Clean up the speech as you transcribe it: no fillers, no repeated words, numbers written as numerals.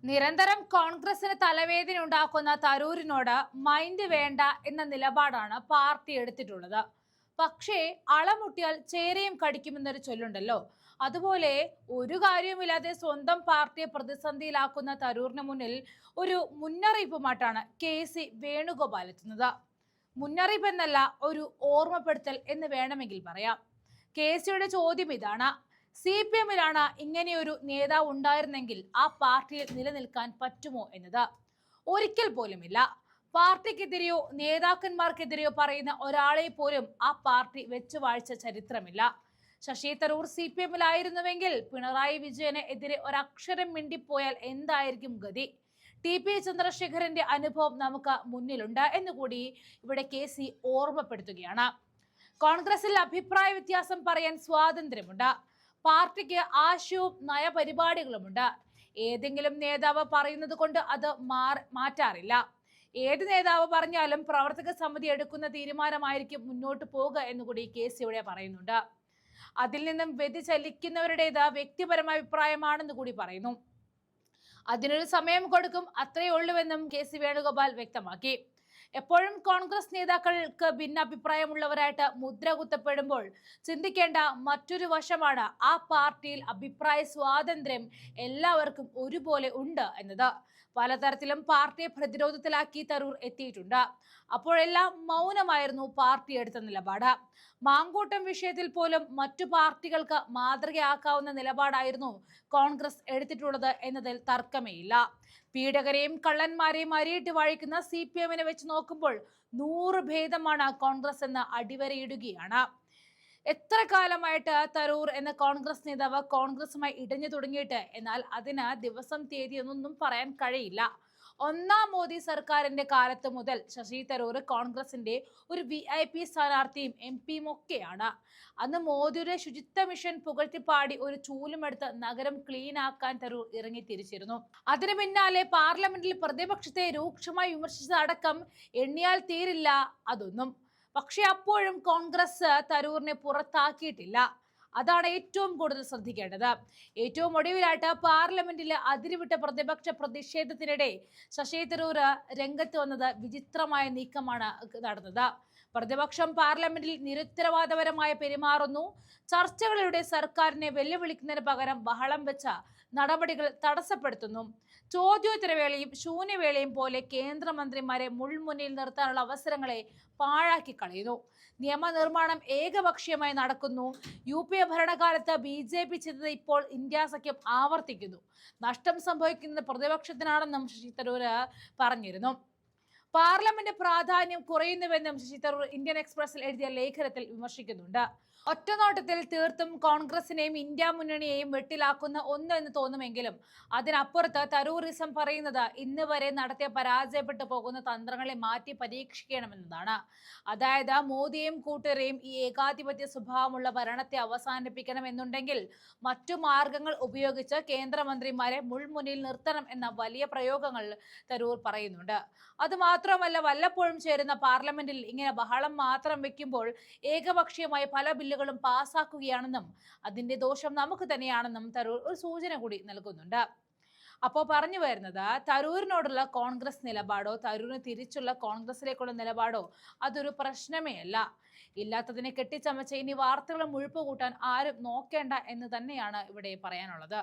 നിരന്തരം കോൺഗ്രസിന് തലവേദന ഉണ്ടാക്കുന്ന തരൂരിനോട് മൈൻഡ് വേണ്ട എന്ന നിലപാടാണ് പാർട്ടി എടുത്തിട്ടുള്ളത്. പക്ഷേ അളമുട്ടിയാൽ ചേരയും കടിക്കുമെന്നൊരു ചൊല്ലുണ്ടല്ലോ. അതുപോലെ ഒരു കാര്യവുമില്ലാതെ സ്വന്തം പാർട്ടിയെ പ്രതിസന്ധിയിലാക്കുന്ന തരൂരിന് മുന്നിൽ ഒരു മുന്നറിയിപ്പുമായിട്ടാണ് KC വേണുഗോപാൽ എത്തുന്നത്. മുന്നറിയിപ്പ് എന്നല്ല, ഒരു ഓർമ്മപ്പെടുത്തൽ എന്ന് വേണമെങ്കിൽ പറയാം. KCയുടെ ചോദ്യം ഇതാണ്: CPM-ലാണ് ഇങ്ങനെയൊരു നേതാവ് ഉണ്ടായിരുന്നെങ്കിൽ ആ പാർട്ടിയിൽ നിലനിൽക്കാൻ പറ്റുമോ എന്നത്. ഒരിക്കൽ പോലുമില്ല. പാർട്ടിക്കെതിരെയോ നേതാക്കന്മാർക്കെതിരെയോ പറയുന്ന ഒരാളെ പോലും ആ പാർട്ടി വെച്ചു വാഴിച്ച ചരിത്രമില്ല. ശശി തരൂർ CPM-ലായിരുന്നുവെങ്കിൽ പിണറായി വിജയന് എതിരെ ഒരക്ഷരം മിണ്ടിപ്പോയാൽ എന്തായിരിക്കും ഗതി? TP ചന്ദ്രശേഖരന്റെ അനുഭവം നമുക്ക് മുന്നിലുണ്ട് എന്നുകൂടി ഇവിടെ KC ഓർമ്മപ്പെടുത്തുകയാണ്. കോൺഗ്രസിൽ അഭിപ്രായ വ്യത്യാസം പറയാൻ സ്വാതന്ത്ര്യമുണ്ട്. പാർട്ടിക്ക് ആശയവും നയപരിപാടികളുമുണ്ട്. ഏതെങ്കിലും നേതാവ് പറയുന്നത് കൊണ്ട് അത് മാറ്റാറില്ല. ഏത് നേതാവ് പറഞ്ഞാലും പ്രവർത്തക സമിതി എടുക്കുന്ന തീരുമാനമായിരിക്കും മുന്നോട്ട് പോകുക എന്നുകൂടി KC ഇവിടെ പറയുന്നുണ്ട്. അതിൽ നിന്നും വ്യതിചലിക്കുന്നവരുടേത് വ്യക്തിപരമായ അഭിപ്രായമാണെന്ന് കൂടി പറയുന്നു. അതിനൊരു സമയം കൊടുക്കും, അത്രയേ ഉള്ളൂവെന്നും KC വേണുഗോപാൽ വ്യക്തമാക്കി. എപ്പോഴും കോൺഗ്രസ് നേതാക്കൾക്ക് ഭിന്നാഭിപ്രായമുള്ളവരായിട്ട് മുദ്ര കുത്തപ്പെടുമ്പോൾ ചിന്തിക്കേണ്ട മറ്റൊരു വശമാണ് ആ പാർട്ടിയിൽ അഭിപ്രായ സ്വാതന്ത്ര്യം എല്ലാവർക്കും ഒരുപോലെ ഉണ്ട് എന്നത്. പലതരത്തിലും പാർട്ടിയെ പ്രതിരോധത്തിലാക്കി തരൂർ എത്തിയിട്ടുണ്ട്. അപ്പോഴെല്ലാം മൗനമായിരുന്നു പാർട്ടി എടുത്ത നിലപാട്. മാങ്കൂട്ടം വിഷയത്തിൽ പോലും മറ്റു പാർട്ടികൾക്ക് മാതൃകയാക്കാവുന്ന നിലപാടായിരുന്നു കോൺഗ്രസ് എടുത്തിട്ടുള്ളത് എന്നതിൽ തർക്കമേയില്ല. പീഡകരെയും കള്ളന്മാരെയും അരിയിട്ട് വഴിക്കുന്ന CPM-നെ വെച്ച് നോക്കുമ്പോൾ 100 ഭേദമാണ് കോൺഗ്രസ് എന്ന് അടിവരയിടുകയാണ്. എത്ര കാലമായിട്ട് തരൂർ എന്ന കോൺഗ്രസ് നേതാവ് കോൺഗ്രസുമായി ഇടഞ്ഞു തുടങ്ങിയിട്ട്, എന്നാൽ അതിന് ദിവസം തീയതിയൊന്നും പറയാൻ കഴിയില്ല. ഒന്നാം മോദി സർക്കാരിന്റെ കാലത്ത് മുതൽ ശശി തരൂർ കോൺഗ്രസിന്റെ ഒരു VIP സ്ഥാനാർത്ഥിയും MP-യും ഒക്കെയാണ്. അന്ന് മോദിയുടെ ശുചിത്വ മിഷൻ പുകഴ്ത്തിപ്പാടി ഒരു ചൂലുമെടുത്ത് നഗരം ക്ലീൻ ആക്കാൻ തരൂർ ഇറങ്ങി തിരിച്ചിരുന്നു. അതിനു പിന്നാലെ പാർലമെന്റിൽ പ്രതിപക്ഷത്തെ രൂക്ഷമായി വിമർശിച്ചതടക്കം എണ്ണിയാൽ തീരില്ല അതൊന്നും. പക്ഷെ അപ്പോഴും കോൺഗ്രസ് തരൂരിനെ പുറത്താക്കിയിട്ടില്ല. അതാണ് ഏറ്റവും കൂടുതൽ ശ്രദ്ധിക്കേണ്ടത്. ഏറ്റവും ഒടുവിലായിട്ട് പാർലമെന്റിലെ അതിരുവിട്ട പ്രതിപക്ഷ പ്രതിഷേധത്തിനിടെ ശശി തരൂർ രംഗത്ത് വന്നത് വിചിത്രമായ നീക്കമാണ് നടന്നത്. പ്രതിപക്ഷം പാർലമെന്റിൽ നിരുത്തരവാദപരമായി പെരുമാറുന്നു, ചർച്ചകളിലൂടെ സർക്കാരിനെ വെല്ലുവിളിക്കുന്നതിന് പകരം ബഹളം വെച്ച നടപടികൾ തടസ്സപ്പെടുത്തുന്നു, ചോദ്യോത്തരവേളയും ശൂന്യവേളയും പോലെ കേന്ദ്രമന്ത്രിമാരെ മുൾമുന്നിൽ നിർത്താനുള്ള അവസരങ്ങളെ പാഴാക്കി കളയുന്നു, നിയമനിർമ്മാണം ഏകപക്ഷീയമായി നടക്കുന്നു, UPA ഭരണകാലത്ത് BJP ചെയ്തത് ഇപ്പോൾ ഇന്ത്യ സഖ്യം ആവർത്തിക്കുന്നു, നഷ്ടം സംഭവിക്കുന്നത് പ്രതിപക്ഷത്തിനാണെന്നും ശശി തരൂർ പറഞ്ഞിരുന്നു. പാർലമെന്റ് പ്രാധാന്യം കുറയുന്നുവെന്നും ശശി തരൂർ ഇന്ത്യൻ എക്സ്പ്രസിൽ എഴുതിയ ലേഖനത്തിൽ വിമർശിക്കുന്നുണ്ട്. ഒറ്റനോട്ടത്തിൽ തീർത്തും കോൺഗ്രസിനെയും ഇന്ത്യ മുന്നണിയെയും വെട്ടിലാക്കുന്ന ഒന്ന് എന്ന് തോന്നുമെങ്കിലും അതിനപ്പുറത്ത് തരൂറിസം പറയുന്നത് ഇന്ന് വരെ നടത്തിയ പരാജയപ്പെട്ടു പോകുന്ന തന്ത്രങ്ങളെ മാറ്റി പരീക്ഷിക്കണമെന്നതാണ്. അതായത് മോദിയെയും കൂട്ടരെയും ഈ ഏകാധിപത്യ സ്വഭാവമുള്ള ഭരണത്തെ അവസാനിപ്പിക്കണമെന്നുണ്ടെങ്കിൽ മറ്റു മാർഗങ്ങൾ ഉപയോഗിച്ച് കേന്ദ്രമന്ത്രിമാരെ മുൾമുന്നിൽ നിർത്തണം എന്ന വലിയ പ്രയോഗങ്ങൾ തരൂർ പറയുന്നുണ്ട്. അതുമാത്രമല്ല, വല്ലപ്പോഴും ചേരുന്ന പാർലമെന്റിൽ ഇങ്ങനെ ബഹളം മാത്രം വെക്കുമ്പോൾ ഏകപക്ഷീയമായി പല ബില്ലുകളും പാസ്സാക്കുകയാണെന്നും അതിന്റെ ദോഷം നമുക്ക് തന്നെയാണെന്നും തരൂർ ഒരു സൂചന കൂടി നൽകുന്നുണ്ട്. അപ്പോൾ പറഞ്ഞു വരുന്നത്, തരൂരിനോടുള്ള കോൺഗ്രസ് നിലപാടോ തരൂരിന് തിരിച്ചുള്ള കോൺഗ്രസിലേക്കുള്ള നിലപാടോ അതൊരു പ്രശ്നമേ അല്ല. ഇല്ലാത്തതിനെ കെട്ടിച്ചമച്ച് ഇനി വാർത്തകൾ മുഴുപ്പ് കൂട്ടാൻ ആരും നോക്കേണ്ട എന്ന് തന്നെയാണ് ഇവിടെ പറയാനുള്ളത്.